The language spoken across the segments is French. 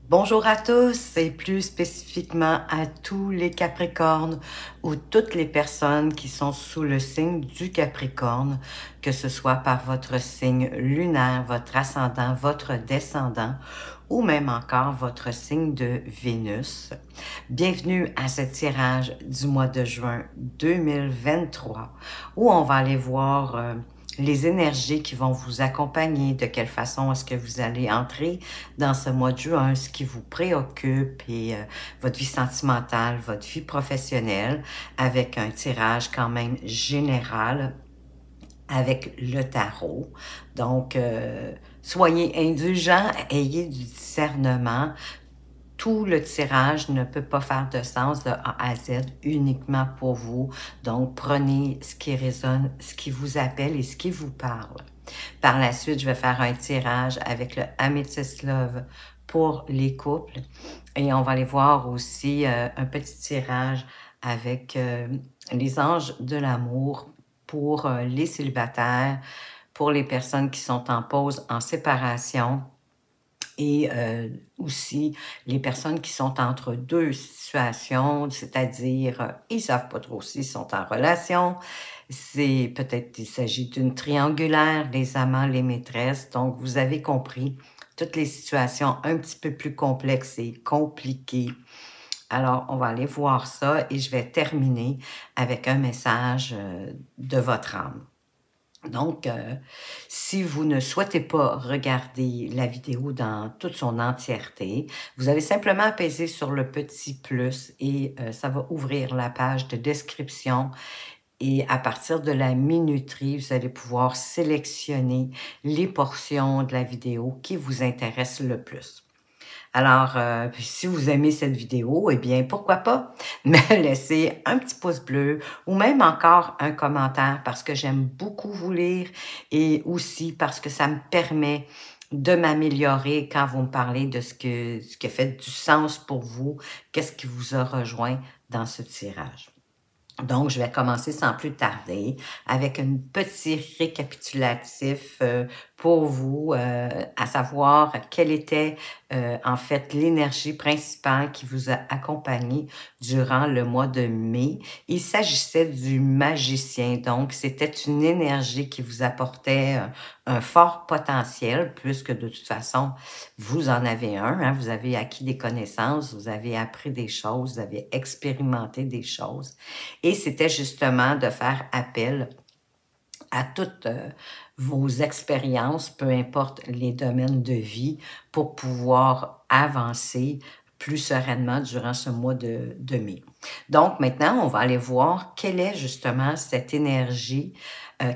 Bonjour à tous et plus spécifiquement à tous les Capricornes ou toutes les personnes qui sont sous le signe du Capricorne, que ce soit par votre signe lunaire, votre ascendant, votre descendant ou même encore votre signe de Vénus. Bienvenue à ce tirage du mois de juin 2023 où on va aller voir les énergies qui vont vous accompagner, de quelle façon est-ce que vous allez entrer dans ce mois de juin, ce qui vous préoccupe et votre vie sentimentale, votre vie professionnelle, avec un tirage quand même général avec le tarot. Donc, soyez indulgents, ayez du discernement. Tout le tirage ne peut pas faire de sens de A à Z uniquement pour vous. Donc, prenez ce qui résonne, ce qui vous appelle et ce qui vous parle. Par la suite, je vais faire un tirage avec le Amethyst Love pour les couples. Et on va aller voir aussi un petit tirage avec les anges de l'amour pour les célibataires, pour les personnes qui sont en pause, en séparation, et aussi les personnes qui sont entre deux situations, c'est-à-dire ils savent pas trop s'ils sont en relation, c'est peut-être il s'agit d'une triangulaire, les amants, les maîtresses, donc vous avez compris toutes les situations un petit peu plus complexes et compliquées. Alors, on va aller voir ça et je vais terminer avec un message de votre âme. Donc, si vous ne souhaitez pas regarder la vidéo dans toute son entièreté, vous allez simplement apaiser sur le petit plus et ça va ouvrir la page de description. Et à partir de la minuterie, vous allez pouvoir sélectionner les portions de la vidéo qui vous intéressent le plus. Alors, si vous aimez cette vidéo, eh bien, pourquoi pas me laisser un petit pouce bleu ou même encore un commentaire parce que j'aime beaucoup vous lire et aussi parce que ça me permet de m'améliorer quand vous me parlez de ce qui fait du sens pour vous, qu'est-ce qui vous a rejoint dans ce tirage. Donc, je vais commencer sans plus tarder avec un petit récapitulatif pour vous, à savoir quelle était en fait l'énergie principale qui vous a accompagné durant le mois de mai. Il s'agissait du magicien, donc c'était une énergie qui vous apportait un fort potentiel, puisque de toute façon, vous en avez un, hein, vous avez acquis des connaissances, vous avez appris des choses, vous avez expérimenté des choses. Et c'était justement de faire appel à toutes vos expériences, peu importe les domaines de vie, pour pouvoir avancer plus sereinement durant ce mois de mai. Donc maintenant, on va aller voir quelle est justement cette énergie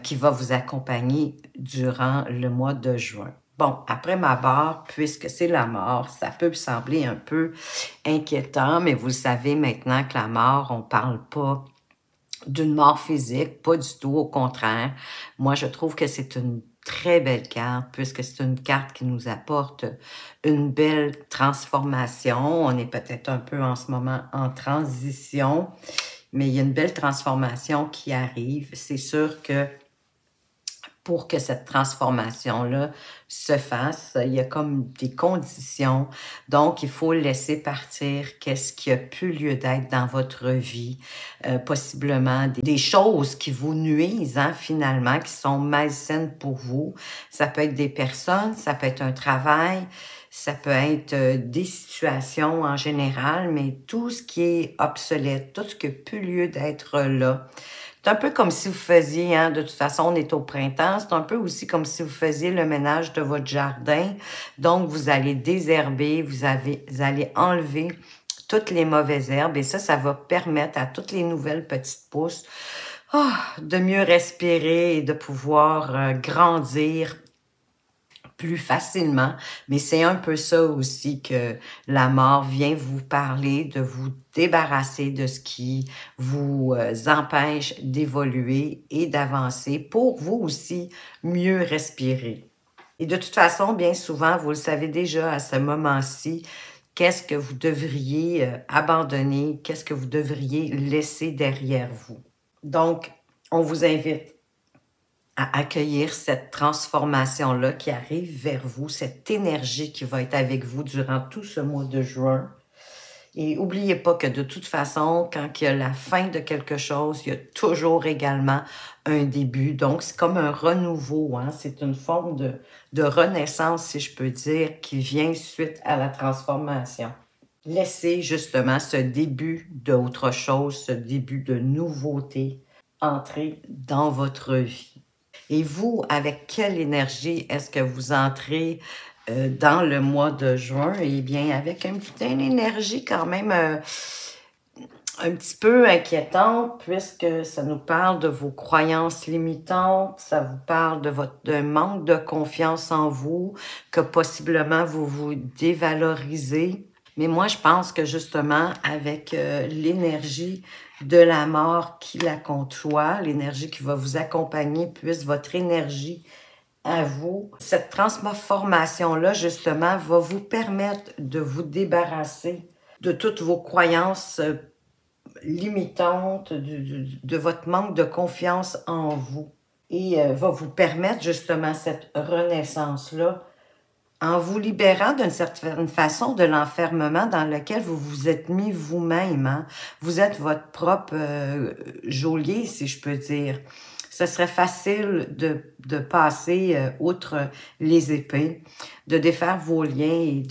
qui va vous accompagner durant le mois de juin. Bon, après ma barre, puisque c'est la mort, ça peut sembler un peu inquiétant, mais vous le savez maintenant que la mort, on parle pas d'une mort physique, pas du tout, au contraire. Moi, je trouve que c'est une très belle carte, puisque c'est une carte qui nous apporte une belle transformation. On est peut-être un peu en ce moment en transition, mais il y a une belle transformation qui arrive. C'est sûr que pour que cette transformation-là se fasse, il y a comme des conditions. Donc, il faut laisser partir qu'est-ce qui a pu lieu d'être dans votre vie, possiblement des choses qui vous nuisent, hein, finalement, qui sont malsaines pour vous. Ça peut être des personnes, ça peut être un travail, ça peut être des situations en général, mais tout ce qui est obsolète, tout ce qui a pu lieu d'être là. C'est un peu comme si vous faisiez, hein, de toute façon, on est au printemps, c'est un peu aussi comme si vous faisiez le ménage de votre jardin. Donc, vous allez désherber, vous allez enlever toutes les mauvaises herbes et ça va permettre à toutes les nouvelles petites pousses de mieux respirer et de pouvoir grandir plus facilement, mais c'est un peu ça aussi que la mort vient vous parler, de vous débarrasser de ce qui vous empêche d'évoluer et d'avancer pour vous aussi mieux respirer. Et de toute façon, bien souvent, vous le savez déjà à ce moment-ci, qu'est-ce que vous devriez abandonner, qu'est-ce que vous devriez laisser derrière vous. Donc, on vous invite à accueillir cette transformation-là qui arrive vers vous, cette énergie qui va être avec vous durant tout ce mois de juin. Et n'oubliez pas que de toute façon, quand il y a la fin de quelque chose, il y a toujours également un début. Donc, c'est comme un renouveau, hein? C'est une forme de renaissance, si je peux dire, qui vient suite à la transformation. Laissez justement ce début d'autre chose, ce début de nouveauté entrer dans votre vie. Et vous, avec quelle énergie est-ce que vous entrez dans le mois de juin? Eh bien, avec une énergie quand même un petit peu inquiétante, puisque ça nous parle de vos croyances limitantes, ça vous parle de votre manque de confiance en vous, que possiblement vous vous dévalorisez. Mais moi, je pense que justement, avec l'énergie de la mort qui la côtoie, l'énergie qui va vous accompagner, plus votre énergie à vous, cette transformation-là, justement, va vous permettre de vous débarrasser de toutes vos croyances limitantes, de votre manque de confiance en vous. Et va vous permettre justement cette renaissance-là en vous libérant d'une certaine façon de l'enfermement dans lequel vous vous êtes mis vous-même. Hein? Vous êtes votre propre geôlier, si je peux dire. Ce serait facile de passer outre les épées, de défaire vos liens et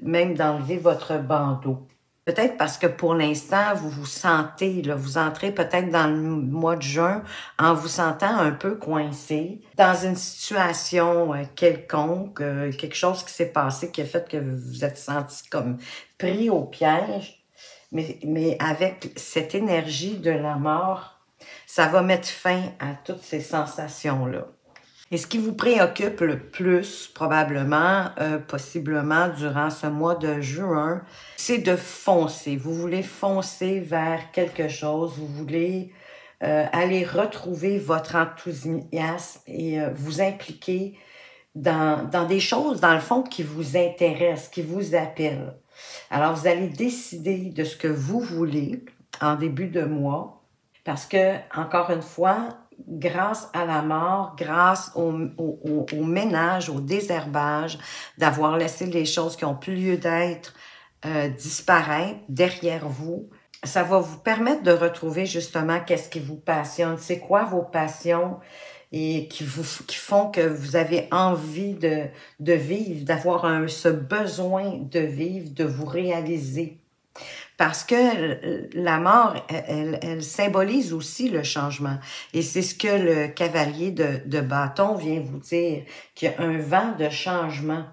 même d'enlever votre bandeau. Peut-être parce que pour l'instant, vous vous sentez, là, vous entrez peut-être dans le mois de juin en vous sentant un peu coincé dans une situation quelconque, quelque chose qui s'est passé qui a fait que vous vous êtes senti comme pris au piège. Mais avec cette énergie de la mort, ça va mettre fin à toutes ces sensations-là. Et ce qui vous préoccupe le plus, probablement, possiblement, durant ce mois de juin, c'est de foncer. Vous voulez foncer vers quelque chose, vous voulez aller retrouver votre enthousiasme et vous impliquer dans des choses, dans le fond, qui vous intéressent, qui vous appellent. Alors, vous allez décider de ce que vous voulez en début de mois, parce que, encore une fois, grâce à la mort, grâce au ménage, au désherbage, d'avoir laissé les choses qui ont plus lieu d'être disparaître derrière vous, ça va vous permettre de retrouver justement qu'est-ce qui vous passionne, c'est quoi vos passions et qui font que vous avez envie de vivre, d'avoir ce besoin de vivre, de vous réaliser. Parce que la mort, elle symbolise aussi le changement. Et c'est ce que le cavalier de bâton vient vous dire, qu'il y a un vent de changement.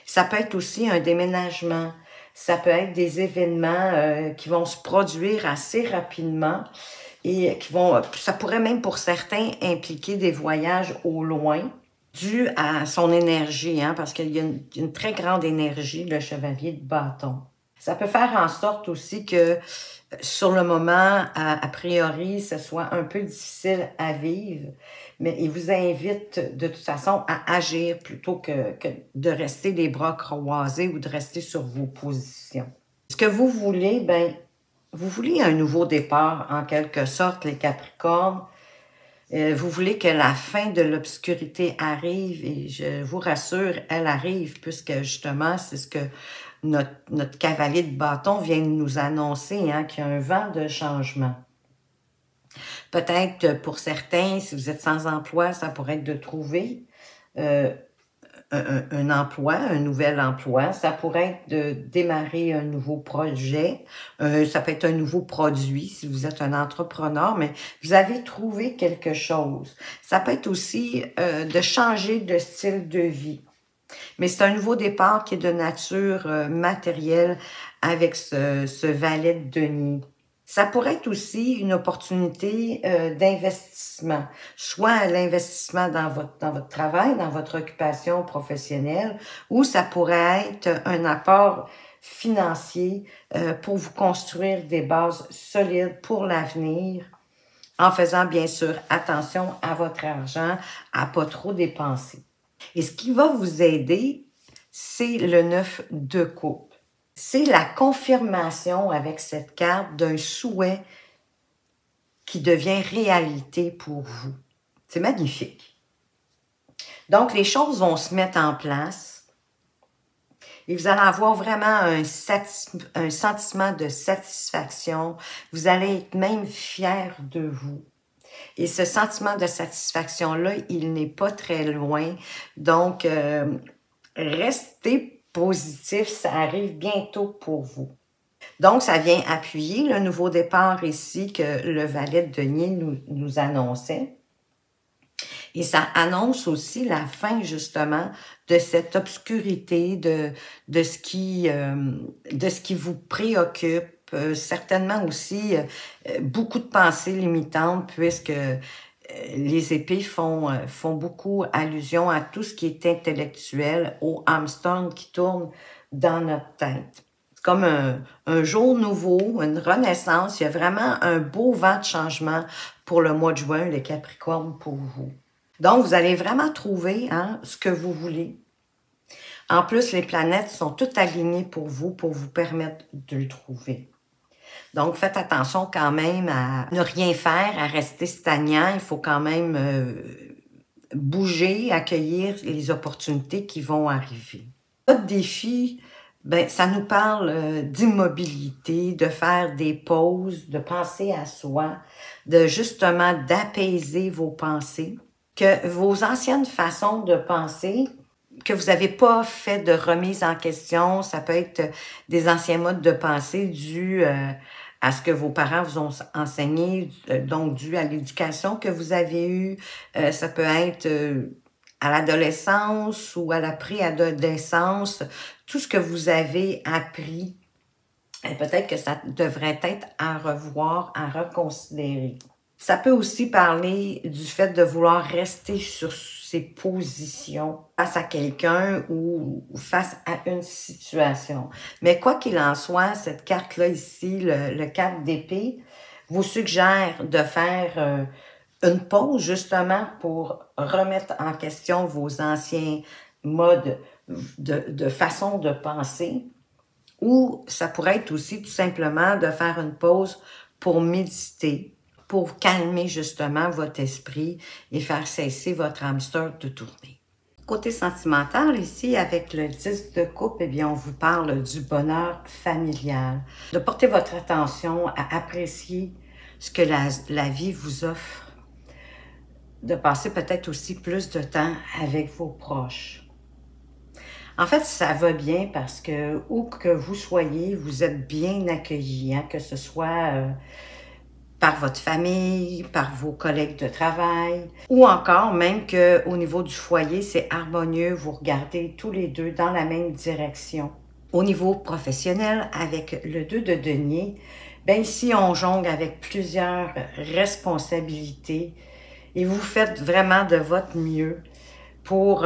Ça peut être aussi un déménagement. Ça peut être des événements qui vont se produire assez rapidement et ça pourrait même pour certains impliquer des voyages au loin dû à son énergie, hein, parce qu'il y a une très grande énergie, le chevalier de bâton. Ça peut faire en sorte aussi que, sur le moment, a priori, ce soit un peu difficile à vivre, mais il vous invite de toute façon à agir plutôt que de rester les bras croisés ou de rester sur vos positions. Ce que vous voulez, ben, vous voulez un nouveau départ, en quelque sorte, les Capricornes. Vous voulez que la fin de l'obscurité arrive et je vous rassure, elle arrive puisque justement, c'est ce que notre cavalier de bâton vient de nous annoncer, hein, qu'il y a un vent de changement. Peut-être pour certains, si vous êtes sans emploi, ça pourrait être de trouver un emploi, un nouvel emploi. Ça pourrait être de démarrer un nouveau projet. Ça peut être un nouveau produit si vous êtes un entrepreneur, mais vous avez trouvé quelque chose. Ça peut être aussi de changer de style de vie. Mais c'est un nouveau départ qui est de nature matérielle avec ce valet de denier. Ça pourrait être aussi une opportunité d'investissement, soit l'investissement dans votre travail, dans votre occupation professionnelle, ou ça pourrait être un apport financier pour vous construire des bases solides pour l'avenir, en faisant bien sûr attention à votre argent, à pas trop dépenser. Et ce qui va vous aider, c'est le 9 de coupe. C'est la confirmation avec cette carte d'un souhait qui devient réalité pour vous. C'est magnifique. Donc, les choses vont se mettre en place et vous allez avoir vraiment un sentiment de satisfaction. Vous allez être même fier de vous. Et ce sentiment de satisfaction-là, il n'est pas très loin. Donc, restez positif, ça arrive bientôt pour vous. Donc, ça vient appuyer le nouveau départ ici que le valet de denier nous annonçait. Et ça annonce aussi la fin, justement, de cette obscurité, de ce qui vous préoccupe. Certainement aussi beaucoup de pensées limitantes, puisque les épées font beaucoup allusion à tout ce qui est intellectuel, au hamster qui tourne dans notre tête. C'est comme un jour nouveau, une renaissance. Il y a vraiment un beau vent de changement pour le mois de juin, les Capricornes, pour vous. Donc, vous allez vraiment trouver ce que vous voulez. En plus, les planètes sont toutes alignées pour vous permettre de le trouver. Donc, faites attention quand même à ne rien faire, à rester stagnant. Il faut quand même bouger, accueillir les opportunités qui vont arriver. Votre défi, ben, ça nous parle d'immobilité, de faire des pauses, de penser à soi, de justement d'apaiser vos pensées, que vos anciennes façons de penser, que vous n'avez pas fait de remise en question, ça peut être des anciens modes de pensée dus à ce que vos parents vous ont enseigné, donc dû à l'éducation que vous avez eue. Ça peut être à l'adolescence ou à la préadolescence, tout ce que vous avez appris, peut-être que ça devrait être à revoir, à reconsidérer. Ça peut aussi parler du fait de vouloir rester sur ses positions face à quelqu'un ou face à une situation. Mais quoi qu'il en soit, cette carte-là ici, le 4 d'épée, vous suggère de faire une pause justement pour remettre en question vos anciens modes de façon de penser. Ou ça pourrait être aussi tout simplement de faire une pause pour méditer, pour calmer justement votre esprit et faire cesser votre hamster de tourner. Côté sentimental, ici, avec le 10 de coupe, eh bien, on vous parle du bonheur familial. De porter votre attention à apprécier ce que la vie vous offre. De passer peut-être aussi plus de temps avec vos proches. En fait, ça va bien parce que, où que vous soyez, vous êtes bien accueillis, que ce soit par votre famille, par vos collègues de travail, ou encore même qu'au niveau du foyer, c'est harmonieux, vous regardez tous les deux dans la même direction. Au niveau professionnel, avec le 2 de denier, bien ici, on jongle avec plusieurs responsabilités et vous faites vraiment de votre mieux pour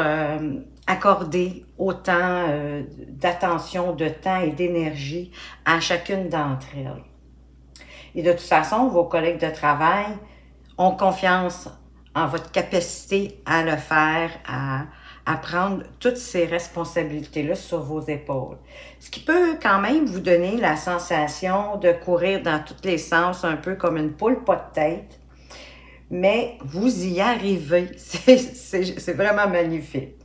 accorder autant d'attention, de temps et d'énergie à chacune d'entre elles. Et de toute façon, vos collègues de travail ont confiance en votre capacité à le faire, à prendre toutes ces responsabilités-là sur vos épaules. Ce qui peut quand même vous donner la sensation de courir dans tous les sens, un peu comme une poule pas de tête, mais vous y arrivez. C'est vraiment magnifique.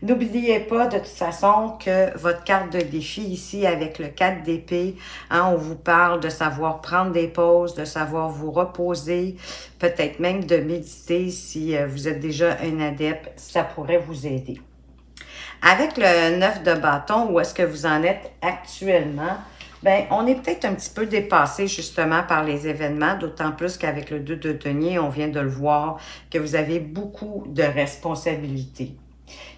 N'oubliez pas de toute façon que votre carte de défi ici avec le 4 d'épée, on vous parle de savoir prendre des pauses, de savoir vous reposer, peut-être même de méditer si vous êtes déjà un adepte, ça pourrait vous aider. Avec le 9 de bâton, où est-ce que vous en êtes actuellement? Bien, on est peut-être un petit peu dépassé justement par les événements, d'autant plus qu'avec le 2 de denier, on vient de le voir, que vous avez beaucoup de responsabilités.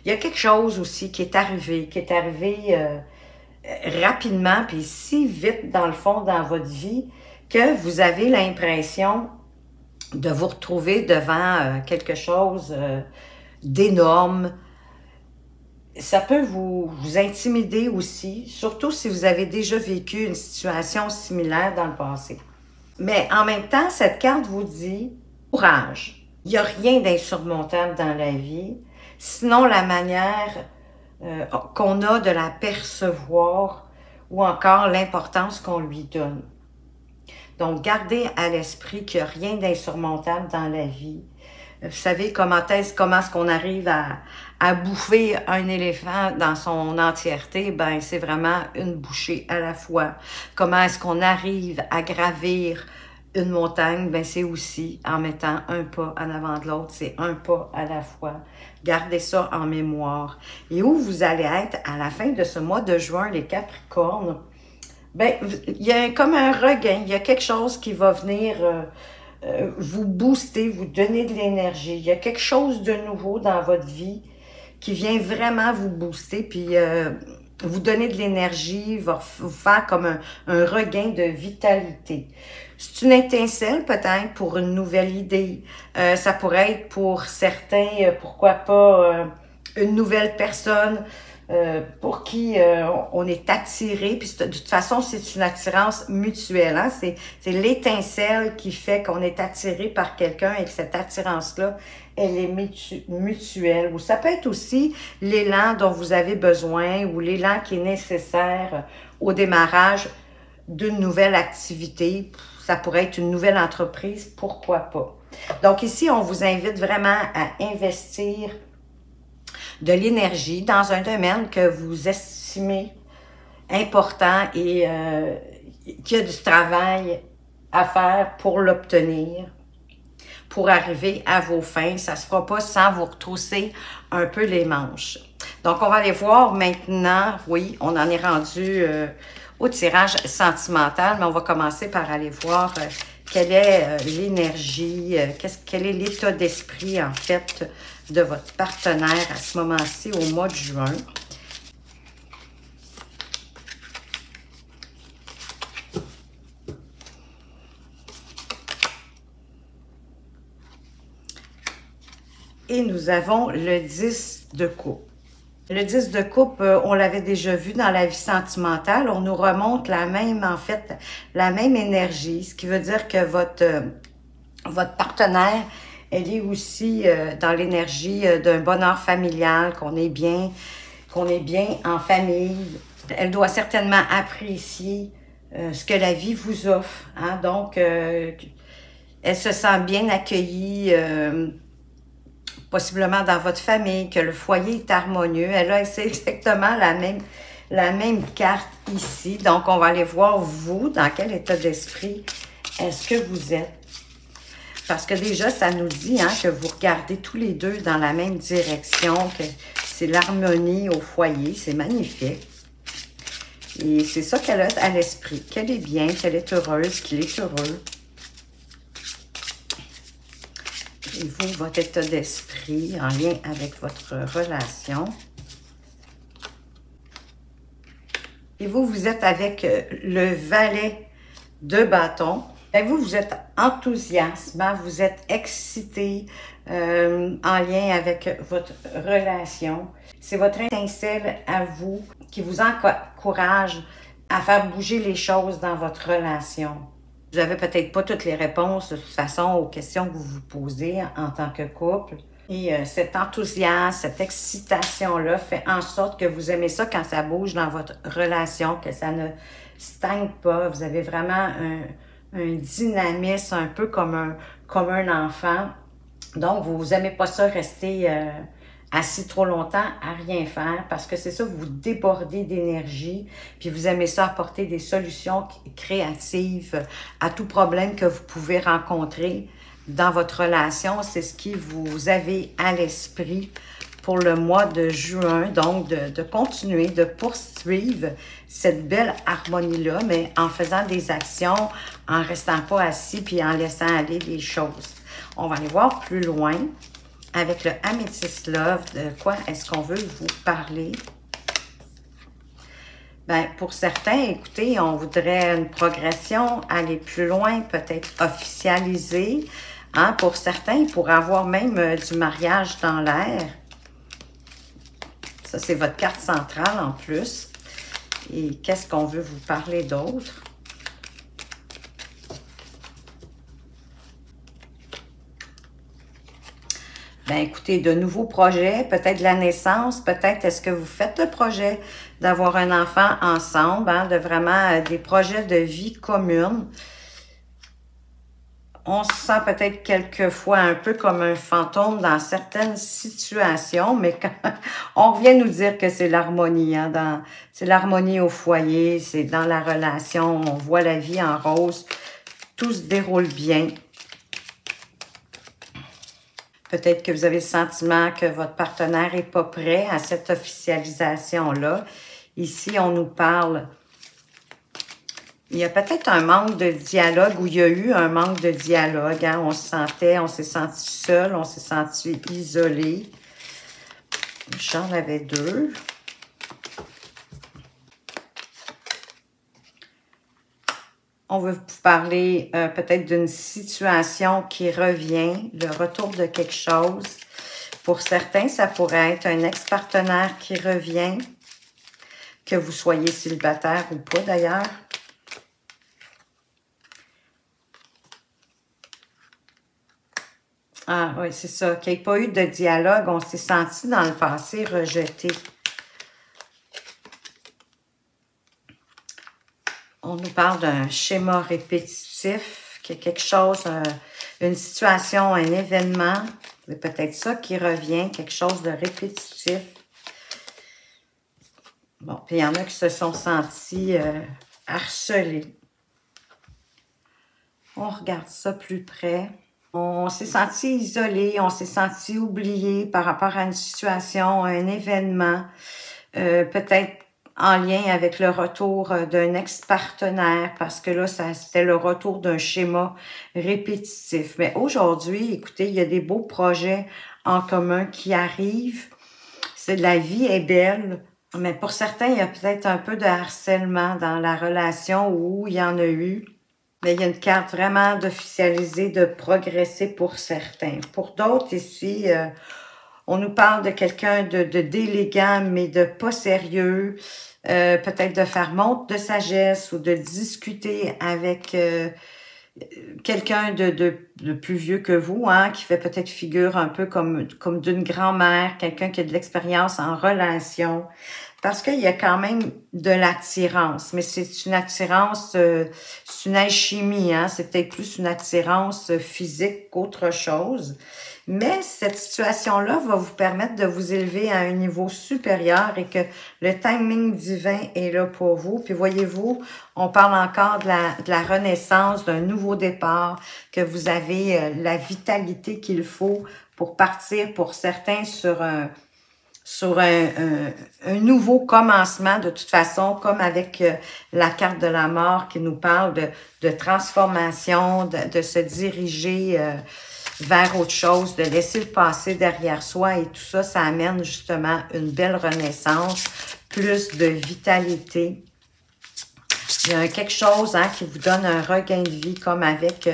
Il y a quelque chose aussi qui est arrivé rapidement, puis si vite dans le fond dans votre vie, que vous avez l'impression de vous retrouver devant quelque chose d'énorme. Ça peut vous intimider aussi, surtout si vous avez déjà vécu une situation similaire dans le passé. Mais en même temps, cette carte vous dit « courage ». Il n'y a rien d'insurmontable dans la vie, sinon la manière qu'on a de la percevoir ou encore l'importance qu'on lui donne. Donc, gardez à l'esprit qu'il n'y a rien d'insurmontable dans la vie. Vous savez comment est-ce qu'on arrive à bouffer un éléphant dans son entièreté? Ben, c'est vraiment une bouchée à la fois. Comment est-ce qu'on arrive à gravir une montagne? Ben, c'est aussi en mettant un pas en avant de l'autre. C'est un pas à la fois. Gardez ça en mémoire. Et où vous allez être à la fin de ce mois de juin, les Capricornes? Ben, il y a comme un regain. Il y a quelque chose qui va venir vous booster, vous donner de l'énergie. Il y a quelque chose de nouveau dans votre vie qui vient vraiment vous booster, puis vous donner de l'énergie, va vous faire comme un regain de vitalité. C'est une étincelle peut-être pour une nouvelle idée. Ça pourrait être pour certains, pourquoi pas, une nouvelle personne pour qui on est attiré. Puis de toute façon, c'est une attirance mutuelle. Hein? C'est l'étincelle qui fait qu'on est attiré par quelqu'un et que cette attirance-là, elle est mutuelle. Ou ça peut être aussi l'élan dont vous avez besoin ou l'élan qui est nécessaire au démarrage d'une nouvelle activité. Ça pourrait être une nouvelle entreprise, pourquoi pas. Donc ici, on vous invite vraiment à investir de l'énergie dans un domaine que vous estimez important et qu'il y a du travail à faire pour l'obtenir, pour arriver à vos fins. Ça ne se fera pas sans vous retrousser un peu les manches. Donc, on va aller voir maintenant, oui, on en est rendu au tirage sentimental, mais on va commencer par aller voir quelle est l'énergie, quel est l'état d'esprit, en fait, de votre partenaire à ce moment-ci, au mois de juin. Et nous avons le 10 de coupe. Le 10 de coupe, on l'avait déjà vu dans la vie sentimentale. On nous remonte la même, en fait, la même énergie. Ce qui veut dire que votre partenaire, elle est aussi dans l'énergie d'un bonheur familial, qu'on est bien en famille. Elle doit certainement apprécier ce que la vie vous offre. Hein? Donc, elle se sent bien accueillie, possiblement dans votre famille, que le foyer est harmonieux. Elle a exactement la même carte ici. Donc, on va aller voir vous, dans quel état d'esprit est-ce que vous êtes. Parce que déjà, ça nous dit hein, que vous regardez tous les deux dans la même direction, que c'est l'harmonie au foyer. C'est magnifique. Et c'est ça qu'elle a à l'esprit, qu'elle est bien, qu'elle est heureuse, qu'il est heureux. Et vous, votre état d'esprit en lien avec votre relation. Et vous, vous êtes avec le valet de bâton. Et vous, vous êtes enthousiaste, vous êtes excité en lien avec votre relation. C'est votre étincelle à vous qui vous encourage à faire bouger les choses dans votre relation. Vous n'avez peut-être pas toutes les réponses de toute façon aux questions que vous vous posez en tant que couple. Et cet enthousiasme, cette excitation-là fait en sorte que vous aimez ça quand ça bouge dans votre relation, que ça ne stagne pas. Vous avez vraiment un dynamisme un peu comme un enfant. Donc, vous n'aimez pas ça rester assis trop longtemps à rien faire parce que c'est ça, vous débordez d'énergie puis vous aimez ça apporter des solutions créatives à tout problème que vous pouvez rencontrer dans votre relation. C'est ce qui vous avez à l'esprit pour le mois de juin. Donc, de continuer, de poursuivre cette belle harmonie-là, mais en faisant des actions, en restant pas assis puis en laissant aller les choses. On va aller voir plus loin avec le Amethyst Love. De quoi est-ce qu'on veut vous parler? Ben, pour certains, écoutez, on voudrait une progression, aller plus loin, peut-être officialiser. Hein? Pour certains, pour avoir même du mariage dans l'air. Ça, c'est votre carte centrale en plus. Et qu'est-ce qu'on veut vous parler d'autre? Ben écoutez, de nouveaux projets, peut-être de la naissance, peut-être est-ce que vous faites le projet d'avoir un enfant ensemble, hein, de vraiment des projets de vie commune. On se sent peut-être quelquefois un peu comme un fantôme dans certaines situations, mais quand on revient nous dire que c'est l'harmonie, hein, c'est l'harmonie au foyer, c'est dans la relation, on voit la vie en rose, tout se déroule bien. Peut-être que vous avez le sentiment que votre partenaire n'est pas prêt à cette officialisation-là. Ici, on nous parle. Il y a peut-être un manque de dialogue ou il y a eu un manque de dialogue. Hein? On s'est senti seul, on s'est senti isolé. J'en avais deux. On veut vous parler peut-être d'une situation qui revient, le retour de quelque chose. Pour certains, ça pourrait être un ex-partenaire qui revient, que vous soyez célibataire ou pas d'ailleurs. Ah oui, c'est ça, qu'il n'y ait pas eu de dialogue, on s'est senti dans le passé rejeté. On nous parle d'un schéma répétitif, qu'il y a quelque chose, une situation, un événement, c'est peut-être ça qui revient, quelque chose de répétitif. Bon, puis il y en a qui se sont sentis harcelés. On regarde ça plus près. On s'est senti isolé, on s'est senti oublié par rapport à une situation, un événement, peut-être en lien avec le retour d'un ex-partenaire, parce que là, c'était le retour d'un schéma répétitif. Mais aujourd'hui, écoutez, il y a des beaux projets en commun qui arrivent. La vie est belle, mais pour certains, il y a peut-être un peu de harcèlement dans la relation où il y en a eu. Mais il y a une carte vraiment d'officialiser, de progresser pour certains. Pour d'autres, ici, on nous parle de quelqu'un de d'élégant, mais de pas sérieux. Peut-être de faire montre de sagesse ou de discuter avec quelqu'un de plus vieux que vous, hein, qui fait peut-être figure un peu comme d'une grand-mère, quelqu'un qui a de l'expérience en relation. Parce qu'il y a quand même de l'attirance, mais c'est une attirance, c'est une alchimie, hein? C'est peut-être plus une attirance physique qu'autre chose. Mais cette situation-là va vous permettre de vous élever à un niveau supérieur et que le timing divin est là pour vous. Puis voyez-vous, on parle encore de la renaissance, d'un nouveau départ, que vous avez la vitalité qu'il faut pour partir pour certains sur un nouveau commencement, de toute façon, comme avec la carte de la mort qui nous parle de transformation, de se diriger vers autre chose, de laisser le passé derrière soi et tout ça, ça amène justement une belle renaissance, plus de vitalité. Il y a quelque chose hein, qui vous donne un regain de vie, comme avec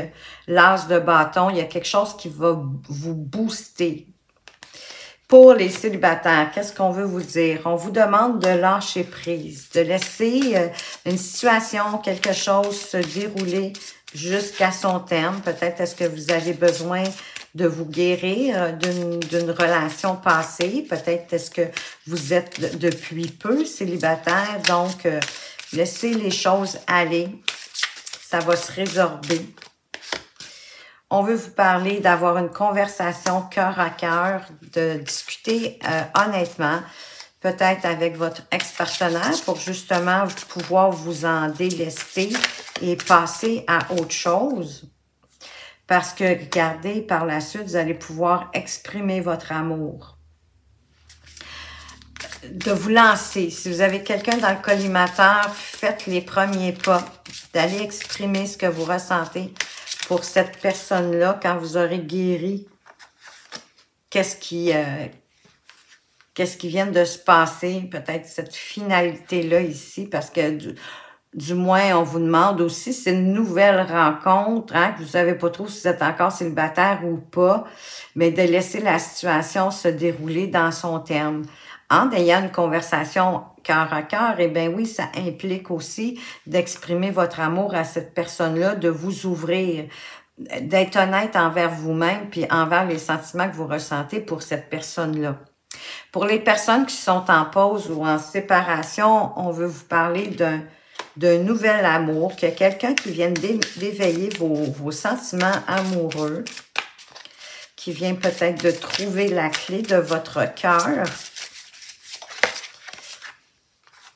l'as de bâton. Il y a quelque chose qui va vous booster. Pour les célibataires, qu'est-ce qu'on veut vous dire? On vous demande de lâcher prise, de laisser une situation, quelque chose se dérouler jusqu'à son terme. Peut-être est-ce que vous avez besoin de vous guérir d'une relation passée. Peut-être est-ce que vous êtes depuis peu célibataire. Donc, laissez les choses aller. Ça va se résorber. On veut vous parler d'avoir une conversation cœur à cœur, de discuter honnêtement, peut-être avec votre ex-partenaire pour justement pouvoir vous en délester et passer à autre chose. Parce que, regardez, par la suite, vous allez pouvoir exprimer votre amour. De vous lancer. Si vous avez quelqu'un dans le collimateur, faites les premiers pas. D'aller exprimer ce que vous ressentez pour cette personne-là, quand vous aurez guéri, qu'est-ce qui vient de se passer, peut-être cette finalité-là ici, parce que du moins, on vous demande aussi, c'est une nouvelle rencontre, hein, que vous ne savez pas trop si vous êtes encore célibataire ou pas, mais de laisser la situation se dérouler dans son terme. En ayant une conversation cœur à cœur, eh bien oui, ça implique aussi d'exprimer votre amour à cette personne-là, de vous ouvrir, d'être honnête envers vous-même puis envers les sentiments que vous ressentez pour cette personne-là. Pour les personnes qui sont en pause ou en séparation, on veut vous parler d'un nouvel amour, qu'il y a quelqu'un qui vient d'éveiller vos sentiments amoureux, qui vient peut-être de trouver la clé de votre cœur.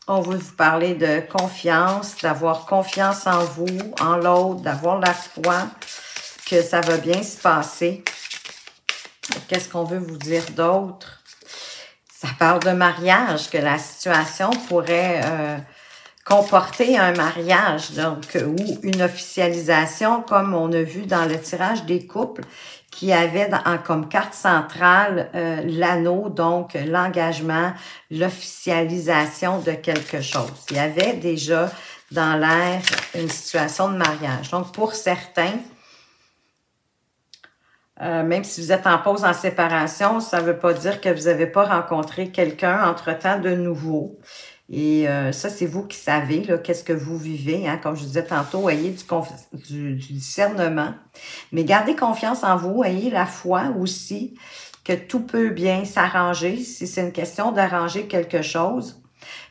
On veut vous parler de confiance, d'avoir confiance en vous, en l'autre, d'avoir la foi que ça va bien se passer. Qu'est-ce qu'on veut vous dire d'autre? Ça parle de mariage, que la situation pourrait comporter un mariage, donc, ou une officialisation, comme on a vu dans le tirage des couples, qui avait comme carte centrale l'anneau, donc l'engagement, l'officialisation de quelque chose. Il y avait déjà dans l'air une situation de mariage. Donc, pour certains, même si vous êtes en pause en séparation, ça ne veut pas dire que vous n'avez pas rencontré quelqu'un entre-temps de nouveau. Et ça, c'est vous qui savez qu'est-ce que vous vivez. Hein? Comme je vous disais tantôt, ayez du discernement. Mais gardez confiance en vous, ayez la foi aussi que tout peut bien s'arranger si c'est une question d'arranger quelque chose.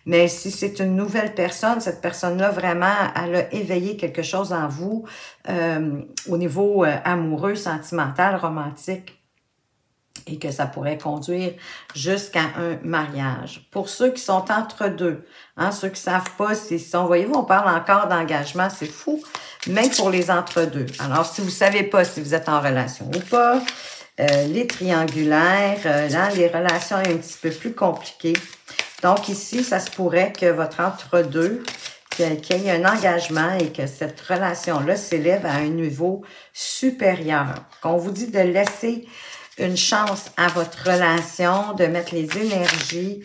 Mais si c'est une nouvelle personne, cette personne-là, vraiment, elle a éveillé quelque chose en vous au niveau amoureux, sentimental, romantique. Et que ça pourrait conduire jusqu'à un mariage. Pour ceux qui sont entre deux, hein, ceux qui ne savent pas s'ils sont, voyez-vous, on parle encore d'engagement, c'est fou, même pour les entre-deux. Alors, si vous ne savez pas si vous êtes en relation ou pas, les triangulaires, là, les relations sont un petit peu plus compliquées. Donc, ici, ça se pourrait que votre entre-deux, qu'il y ait un engagement et que cette relation-là s'élève à un niveau supérieur. Qu'on vous dit de laisser une chance à votre relation, de mettre les énergies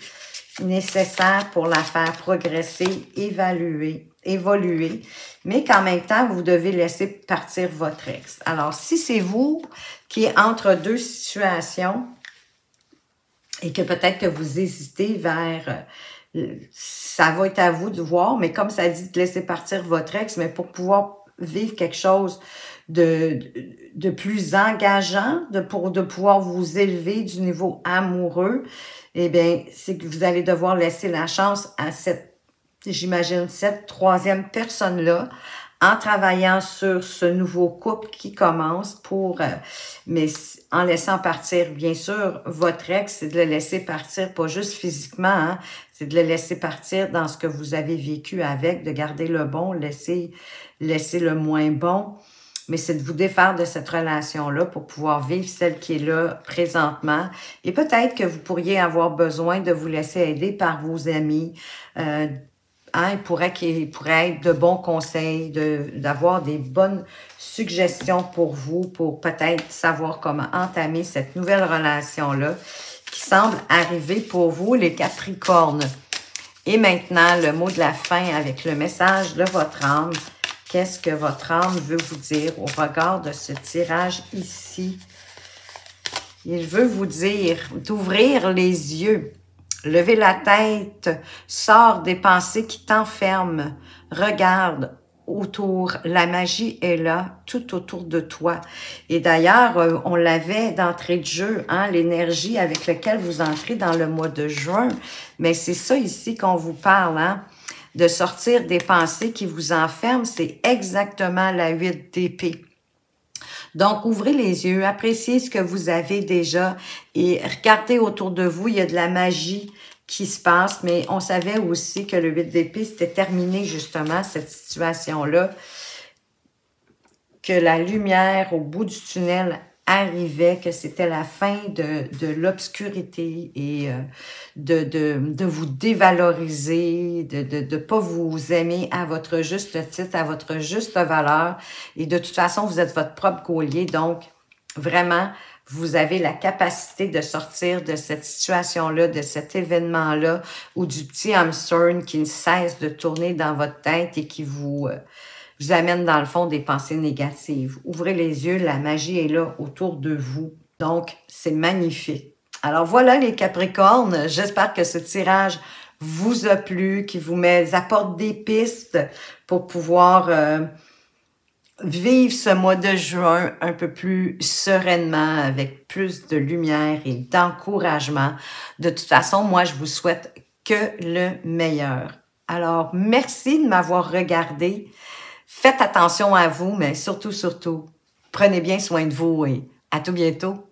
nécessaires pour la faire progresser, évoluer, mais qu'en même temps, vous devez laisser partir votre ex. Alors, si c'est vous qui êtes entre deux situations et que peut-être que vous hésitez vers... ça va être à vous de voir, mais comme ça dit de laisser partir votre ex, mais pour pouvoir vivre quelque chose de plus engageant, pour pouvoir vous élever du niveau amoureux, eh bien, c'est que vous allez devoir laisser la chance à cette troisième personne-là, en travaillant sur ce nouveau couple qui commence mais en laissant partir, bien sûr, votre ex, c'est de le laisser partir, pas juste physiquement, hein, c'est de le laisser partir dans ce que vous avez vécu avec, de garder le bon, laisser le moins bon, mais c'est de vous défaire de cette relation-là pour pouvoir vivre celle qui est là présentement. Et peut-être que vous pourriez avoir besoin de vous laisser aider par vos amis. Il pourrait être de bons conseils, d'avoir des bonnes suggestions pour vous, pour peut-être savoir comment entamer cette nouvelle relation-là qui semble arriver pour vous, les Capricornes. Et maintenant, le mot de la fin avec le message de votre âme. Qu'est-ce que votre âme veut vous dire au regard de ce tirage ici? Il veut vous dire d'ouvrir les yeux, lever la tête, sors des pensées qui t'enferment, regarde autour, la magie est là, tout autour de toi. Et d'ailleurs, on l'avait d'entrée de jeu, hein, l'énergie avec laquelle vous entrez dans le mois de juin, mais c'est ça ici qu'on vous parle, hein? De sortir des pensées qui vous enferment, c'est exactement la 8 d'épée. Donc, ouvrez les yeux, appréciez ce que vous avez déjà et regardez autour de vous, il y a de la magie qui se passe, mais on savait aussi que le 8 d'épée, c'était terminé justement, cette situation-là, que la lumière au bout du tunnel arrivait, que c'était la fin de l'obscurité et de vous dévaloriser, de ne pas vous aimer à votre juste titre, à votre juste valeur. Et de toute façon, vous êtes votre propre geôlier. Donc, vraiment, vous avez la capacité de sortir de cette situation-là, de cet événement-là, ou du petit hamster qui ne cesse de tourner dans votre tête et qui vous amène dans le fond des pensées négatives. Ouvrez les yeux, la magie est là autour de vous. Donc, c'est magnifique. Alors voilà les Capricornes, j'espère que ce tirage vous a plu, qui vous apporte des pistes pour pouvoir vivre ce mois de juin un peu plus sereinement, avec plus de lumière et d'encouragement. De toute façon, moi, je vous souhaite que le meilleur. Alors, merci de m'avoir regardé. Faites attention à vous, mais surtout, prenez bien soin de vous et à tout bientôt.